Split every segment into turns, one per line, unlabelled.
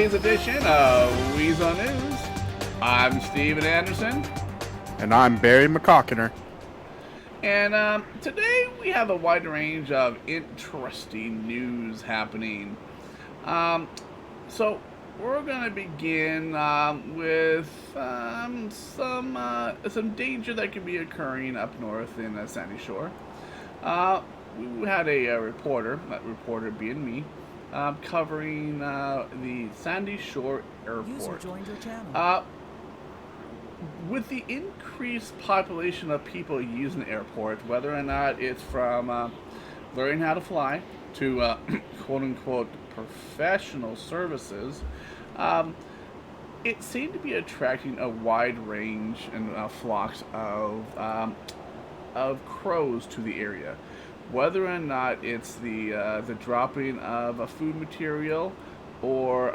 today's edition of Weazel News. I'm Steven Anderson.
And I'm Barry McCockiner.
And today we have a wide range of interesting news happening. So we're going to begin with some danger that could be occurring up north in Sandy Shore. We had a reporter, that reporter being me, covering the Sandy Shore Airport.
User joined your channel.
With the increased population of people using the airport, whether or not it's from learning how to fly to quote-unquote professional services, it seemed to be attracting a wide range and flocks of crows to the area. Whether or not it's the dropping of a food material or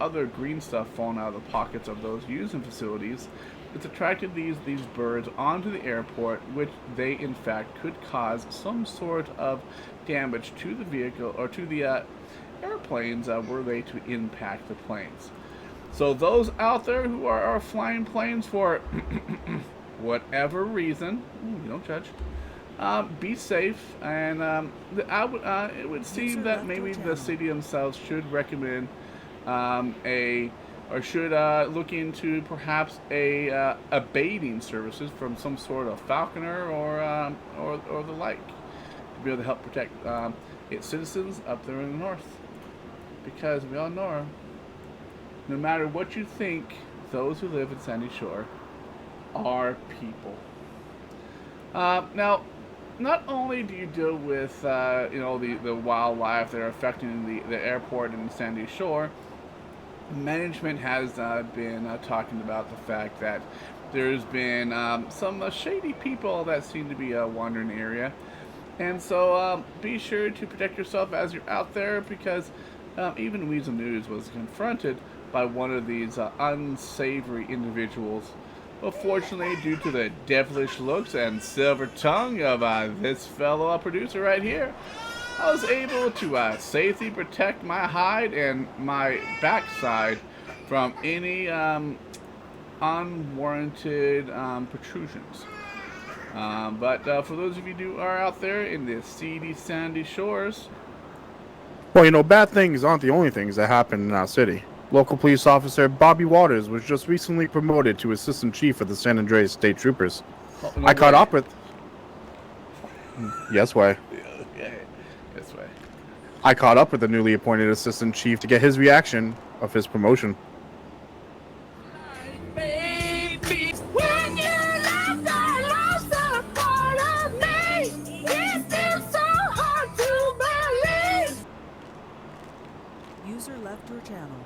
other green stuff falling out of the pockets of those using facilities, it's attracted these birds onto the airport, which they in fact could cause some sort of damage to the vehicle or to the airplanes were they to impact the planes. So those out there who are flying planes for whatever reason, you don't judge, be safe, and it would seem that maybe the city themselves should recommend should look into perhaps a baiting services from some sort of falconer or the like to be able to help protect its citizens up there in the north, because we all know, no matter what you think, those who live in Sandy Shore are people. Now, not only do you deal with the wildlife that are affecting the airport in Sandy Shore, management has been talking about the fact that there's been some shady people that seem to be wandering the area, and so be sure to protect yourself as you're out there, because even Weazel News was confronted by one of these unsavory individuals. But fortunately, due to the devilish looks and silver tongue of this fellow producer right here, I was able to safely protect my hide and my backside from any unwarranted protrusions. But for those of you who are out there in the seedy, sandy shores...
Well, bad things aren't the only things that happen in our city. Local police officer Bobby Waters was just recently promoted to assistant chief of the San Andreas State Troopers. I caught up with... Yes, way.
Yeah, this way.
I caught up with the newly appointed assistant chief to get his reaction of his promotion.
User left your channel.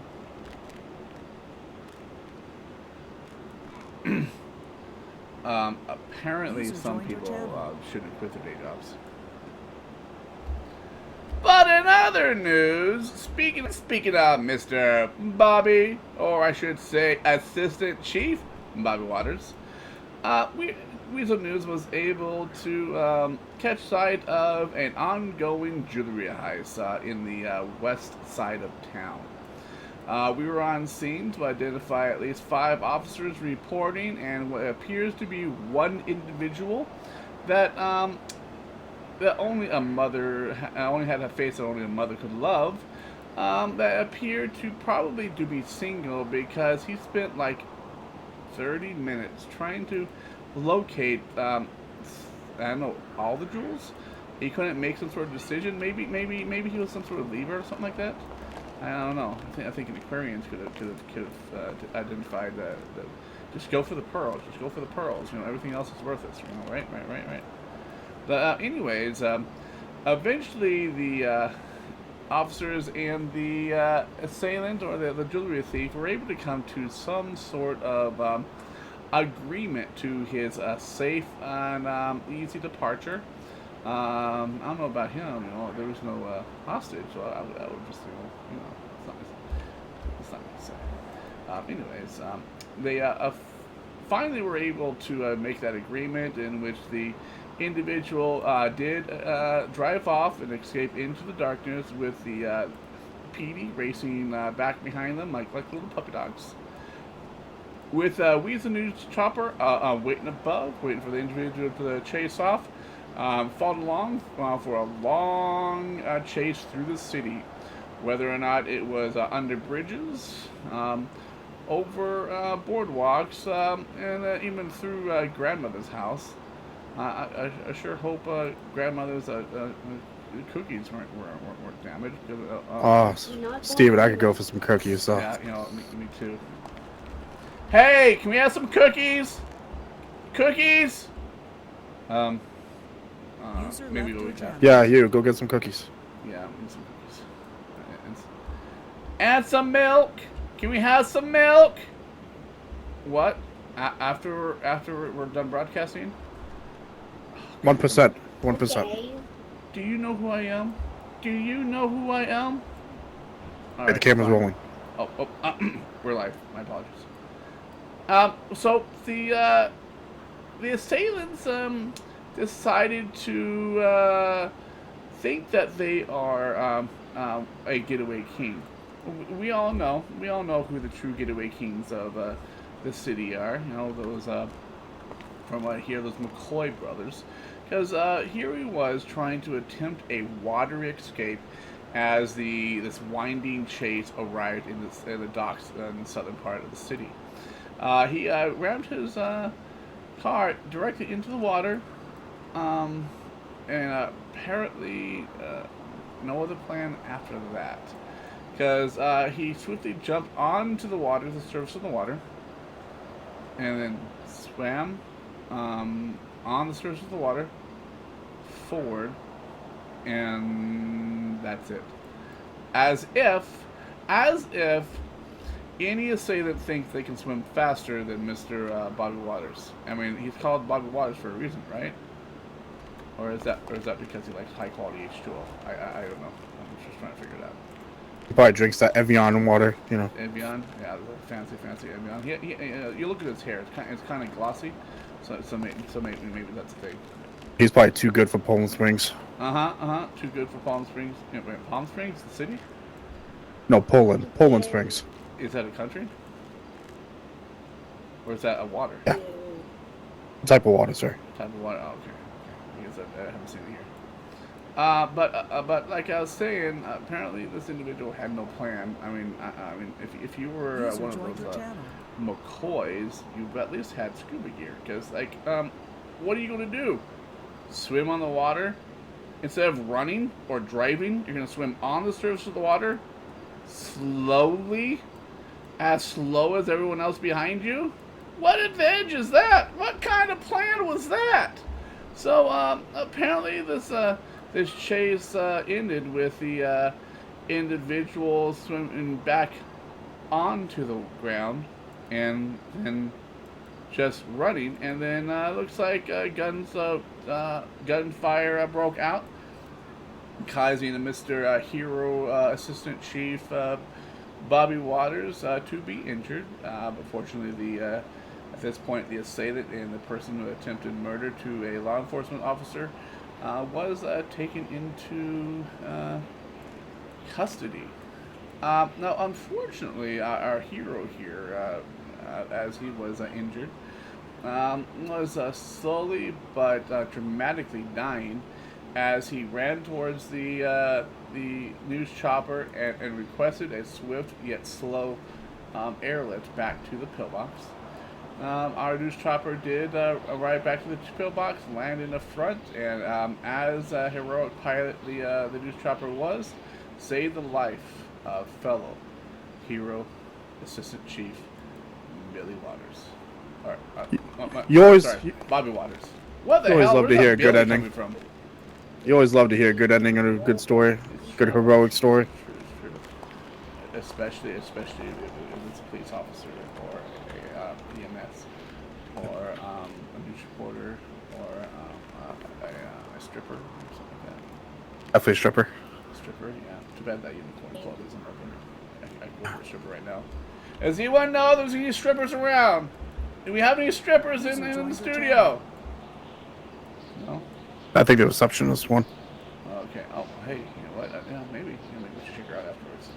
Apparently
User
some
joined your
people
channel.
shouldn't quit their day jobs. But in other news, speaking of Mr. Bobby, or I should say Assistant Chief Bobby Waters, Weazel News was able to catch sight of an ongoing jewelry heist in the west side of town. We were on scene to identify at least 5 officers reporting, and what appears to be one individual that only had a face that only a mother could love. That appeared to probably to be single, because he spent like 30 minutes trying to locate I don't know, all the jewels. He couldn't make some sort of decision. Maybe he was some sort of lever or something like that. I don't know. I think an Aquarians could have identified the. Just go for the pearls. Just go for the pearls. Everything else is worthless. Right. But anyways, eventually the officers and the assailant, or the jewelry thief, were able to come to some sort of agreement to his safe and easy departure. I don't know about him. There was no hostage, so I would just, it's not necessary. They finally were able to make that agreement, in which the individual did drive off and escape into the darkness with the Petey racing back behind them like little puppy dogs. With Weazel News Chopper waiting above, waiting for the individual to chase off, followed along for a long chase through the city. Whether or not it was under bridges, over boardwalks, and even through grandmother's house. I sure hope grandmother's cookies weren't damaged.
Steven, I could go for some cookies. So.
Yeah, me too. Hey, can we have some cookies? Cookies? Maybe we have.
Yeah, you go get some cookies.
Yeah, we need some cookies. And some milk. Can we have some milk? What? After we're done broadcasting?
1%. 1%.
Okay.
Do you know who I am? Do you know who I am? All
Hey, the camera's
fine.
rolling.
We're live. My apologies. So the assailants decided to think that they are a getaway king. We all know who the true getaway kings of the city are. You know, those from what I hear, those McCoy brothers. Because here he was trying to attempt a water escape as this winding chase arrived in the docks in the southern part of the city. He rammed his car directly into the water, and apparently no other plan after that. Because he swiftly jumped onto the water, the surface of the water, and then swam on the surface of the water forward, and that's it. As if any assailant thinks they can swim faster than Mr. Bobby Waters. I mean, he's called Bobby Waters for a reason, right? Or is that because he likes high quality H2O? I don't know. I'm just trying to figure it out.
He probably drinks that Evian water, you know.
Evian, yeah, the fancy Evian. You look at his hair; it's kind of glossy, so maybe that's the thing.
He's probably too good for Poland Springs.
Too good for Palm Springs. Yeah, wait, Palm Springs, the city?
No, Poland Springs.
Is that a country? Or is that a water?
Yeah. Type of water, sir.
Type of water. Oh, okay. Because I haven't seen it here. But like I was saying, apparently this individual had no plan. I mean, if you were one of those McCoys, you at least had scuba gear. Because what are you going to do? Swim on the water? Instead of running or driving, you're going to swim on the surface of the water slowly, as slow as everyone else behind you? What advantage is that? What kind of plan was that? So apparently this chase ended with the individual swimming back onto the ground and then just running, and then looks like gunfire broke out, causing Mr. Hero Assistant Chief Bobby Waters to be injured. But fortunately, at this point, the assailant and the person who attempted murder to a law enforcement officer was taken into custody. Now, unfortunately, our hero here, as he was injured, was slowly but dramatically dying as he ran towards the news chopper and requested a swift yet slow airlift back to the pillbox. Our news chopper did arrive back to the pillbox, land in the front, and as a heroic pilot the news chopper was, saved the life of fellow hero Assistant Chief Billy Waters. Bobby Waters. What the hell?
You always love to hear a good
Billy
ending.
coming from?
You always love to hear a good ending and a good story, good heroic story.
True. Especially if it's a police officer or a EMS or a news reporter or a stripper or something like that.
Definitely stripper.
Stripper, yeah. Too bad that unicorn club isn't open. I can go for a stripper right now. Does anyone know there's any strippers around? Do we have any strippers in the studio? No?
I think the receptionist one.
Okay. Oh, hey, you know what? Yeah, maybe we should check her out afterwards.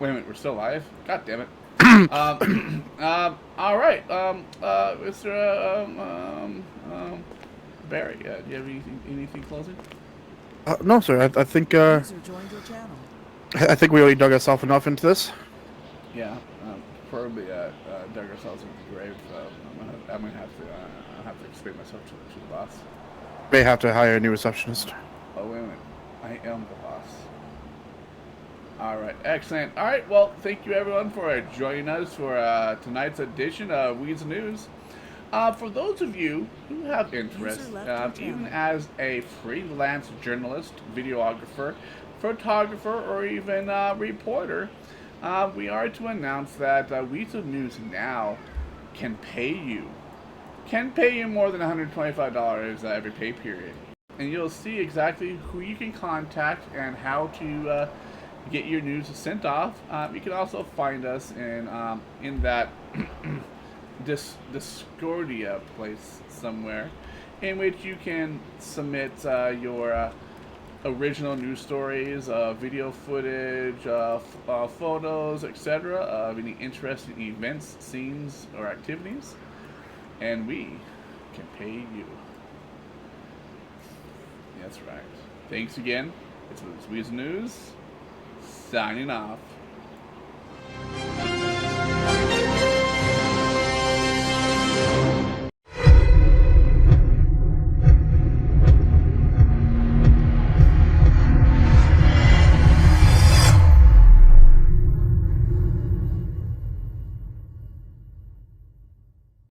Wait a minute, we're still live? God damn it. All right. Mr. Barry, do you have anything closing?
No, sir. I think
User joined your channel.
I think we already dug ourselves enough into this.
Yeah, probably dug ourselves into the grave. I'm gonna have to explain myself to the boss.
May have to hire a new receptionist.
Oh wait a minute, I am the boss. All right, excellent. All right, well, thank you everyone for joining us for tonight's edition of Weazel News. For those of you who have interest, even as a freelance journalist, videographer, photographer, or even reporter, we are to announce that Weazel News now can pay you more than $125 every pay period. And you'll see exactly who you can contact and how to get your news sent off. You can also find us in that Discordia place somewhere, in which you can submit your original news stories, video footage, photos, etc. of any interesting events, scenes, or activities, and we can pay you. That's right. Thanks again. It's Weazel News, signing off.